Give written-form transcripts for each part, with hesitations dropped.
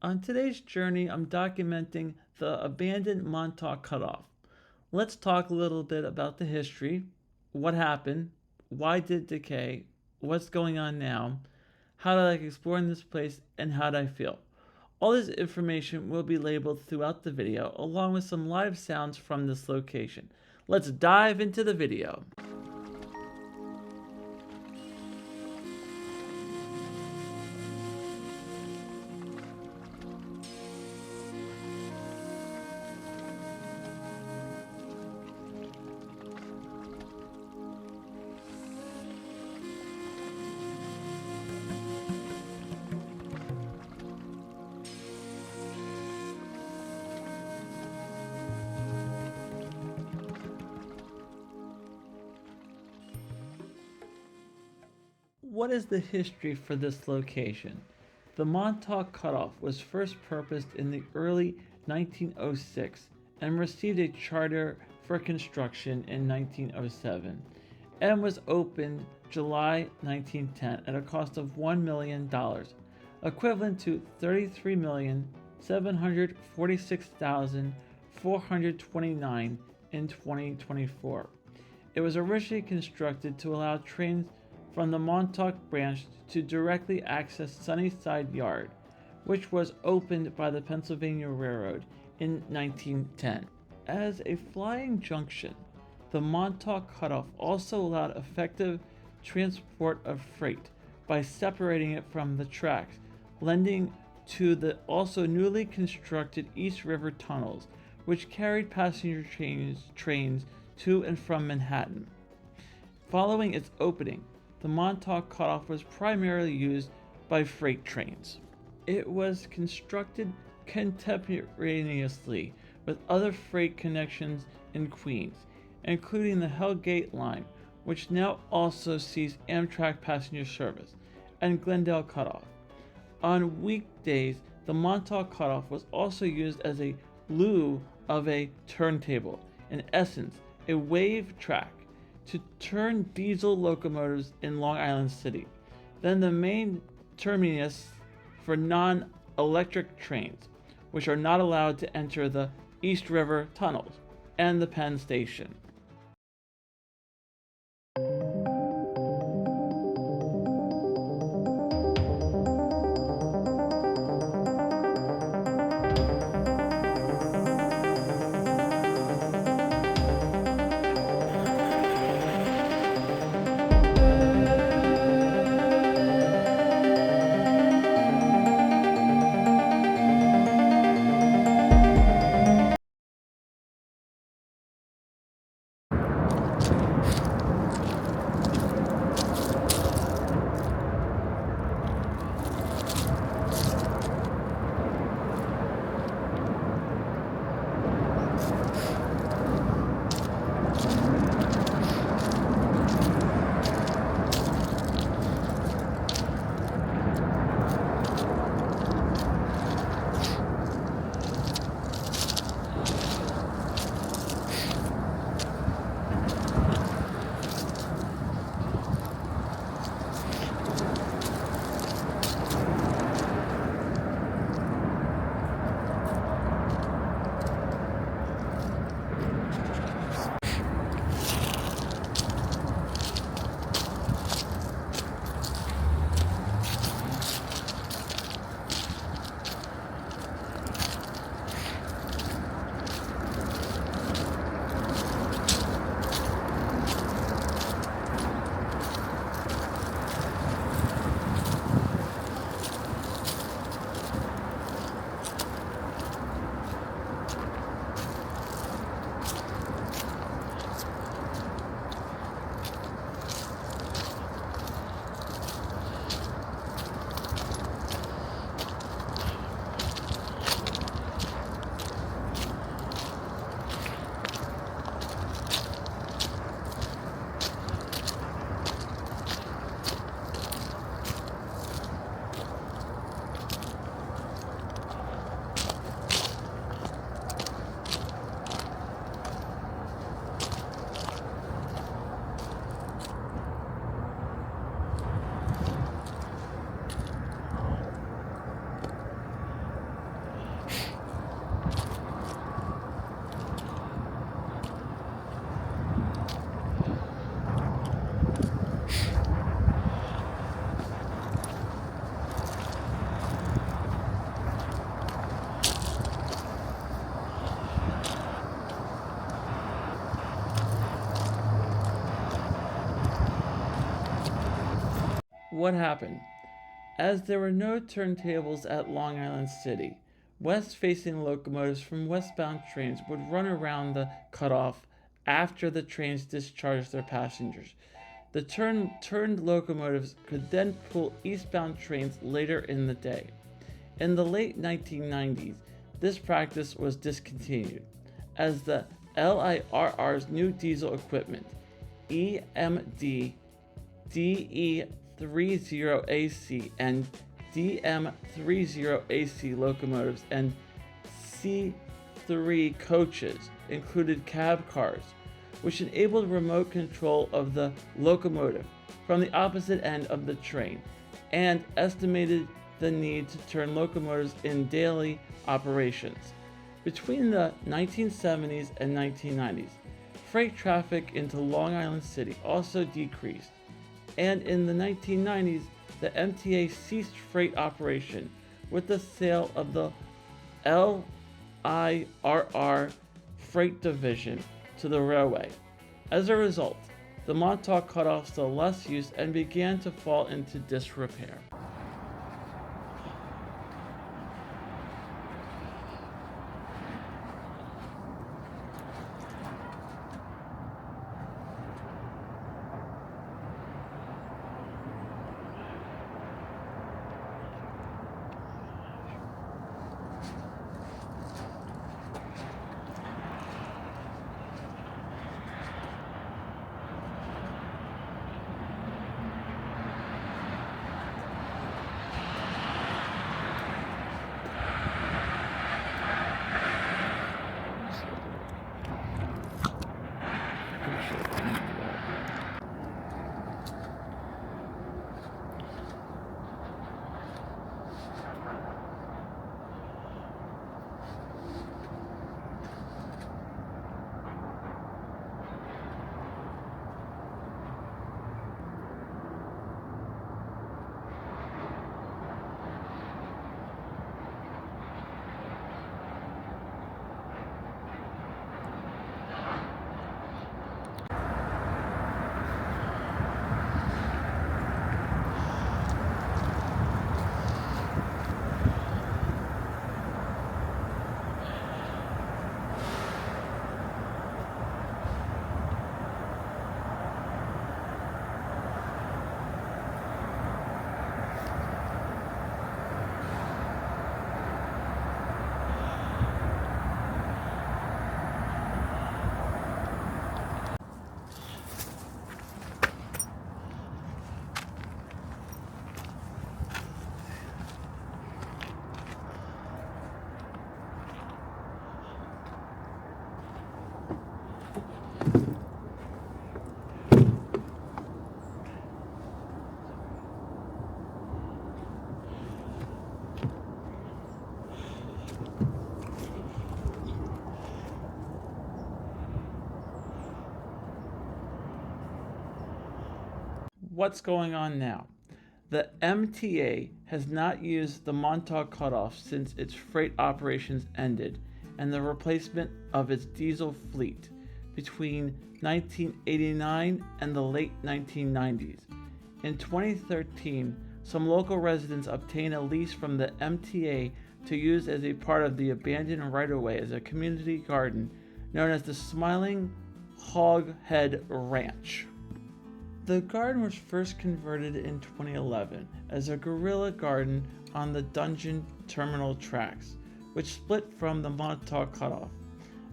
On today's journey, I'm documenting the Abandoned Montauk Cutoff. Let's talk a little bit about the history, what happened, why did it decay, what's going on now, how did I like exploring this place, and how did I feel. All this information will be labeled throughout the video, along with some live sounds from this location. Let's dive into the video. What is the history for this location? The Montauk Cutoff was first purposed in the early 1906 and received a charter for construction in 1907 and was opened July 1910 at a cost of $1 million, equivalent to $33,746,429 in 2024. It was originally constructed to allow trains from the Montauk branch to directly access Sunnyside Yard, which was opened by the Pennsylvania Railroad in 1910. As a flying junction, the Montauk Cutoff also allowed effective transport of freight by separating it from the tracks, lending to the also newly constructed East River tunnels, which carried passenger trains to and from Manhattan. Following its opening, the Montauk Cutoff was primarily used by freight trains. It was constructed contemporaneously with other freight connections in Queens, including the Hellgate Line, which now also sees Amtrak passenger service, and Glendale Cutoff. On weekdays, the Montauk Cutoff was also used as a lieu of a turntable, in essence, a wave track, to turn diesel locomotives in Long Island City, then the main terminus for non-electric trains, which are not allowed to enter the East River tunnels, and the Penn Station. what happened? As there were no turntables at Long Island City, west-facing locomotives from westbound trains would run around the cutoff after the trains discharged their passengers. The turned locomotives could then pull eastbound trains later in the day. In the late 1990s, this practice was discontinued, as the LIRR's new diesel equipment, EMD DE30AC and DM30AC locomotives and C3 coaches included cab cars, which enabled remote control of the locomotive from the opposite end of the train and estimated the need to turn locomotives in daily operations. Between the 1970s and 1990s, freight traffic into Long Island City also decreased, and in the 1990s, the MTA ceased freight operation with the sale of the LIRR freight division to the railway. As a result, the Montauk Cutoff saw less use and began to fall into disrepair. What's going on now? The MTA has not used the Montauk Cutoff since its freight operations ended and the replacement of its diesel fleet between 1989 and the late 1990s. In 2013, some local residents obtained a lease from the MTA to use as a part of the abandoned right-of-way as a community garden known as the Smiling Hog Head Ranch. The garden was first converted in 2011 as a guerrilla garden on the Dungeon Terminal tracks, which split from the Montauk Cutoff.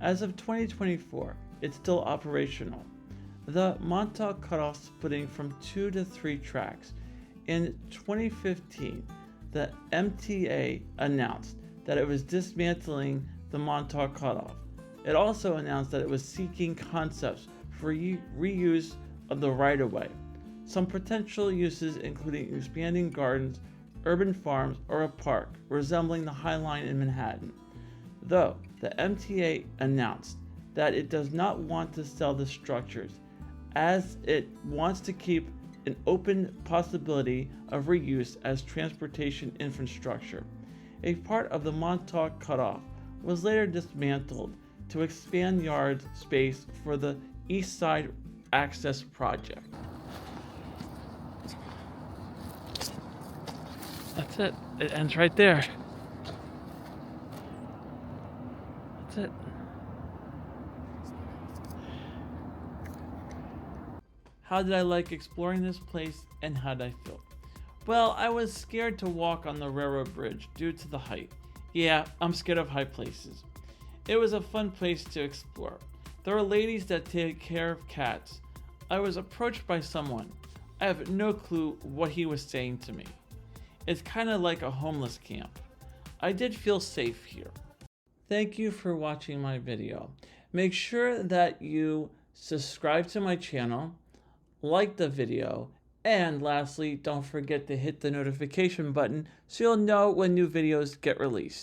As of 2024, it's still operational. The Montauk Cutoff splitting from 2 to 3 tracks. In 2015, the MTA announced that it was dismantling the Montauk Cutoff. It also announced that it was seeking concepts for reuse of the right-of-way. Some potential uses including expanding gardens, urban farms, or a park resembling the High Line in Manhattan. Though the MTA announced that it does not want to sell the structures, as it wants to keep an open possibility of reuse as transportation infrastructure. A part of the Montauk Cutoff was later dismantled to expand yard space for the East Side Access Project. That's it. It ends right there. That's it. How did I like exploring this place, and how did I feel? Well, I was scared to walk on the railroad bridge due to the height. Yeah, I'm scared of high places. It was a fun place to explore. There are ladies that take care of cats. I was approached by someone. I have no clue what he was saying to me. It's kind of like a homeless camp. I did feel safe here. Thank you for watching my video. Make sure that you subscribe to my channel, like the video, and lastly, don't forget to hit the notification button so you'll know when new videos get released.